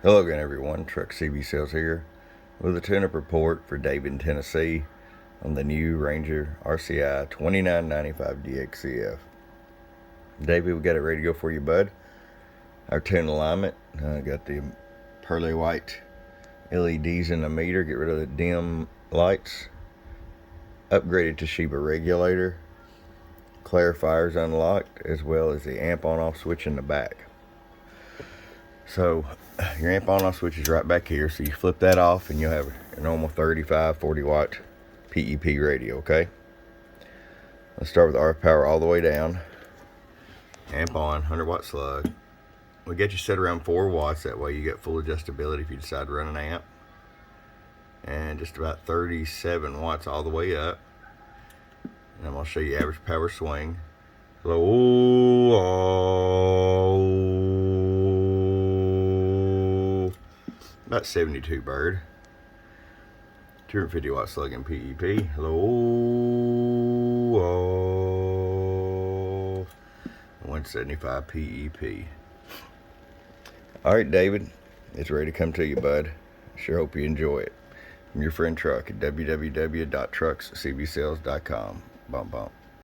Hello again, everyone. Truck CV Sales here with a tune-up report for David, Tennessee on the new Ranger RCI-2995DX CF. David, we got it ready to go for you, bud. Our tune alignment, got the pearly white LEDs in the meter, get rid of the dim lights. Upgraded Toshiba regulator, clarifiers unlocked, as well as the amp on-off switch in the back. So your amp on-off switch is right back here, so you flip that off and you'll have a normal 35, 40 watt PEP radio, okay? Let's start with RF power all the way down. Amp on, 100 watt slug. We get you set around 4 watts, that way you get full adjustability if you decide to run an amp. And just about 37 watts all the way up. And I'm going to show you average power swing. About 72 bird. 250 watt slug in PEP. Hello. 175 PEP. Alright, David, it's ready to come to you, bud. Sure hope you enjoy it. From your friend Truck at www.truckscvsales.com. Bump bump.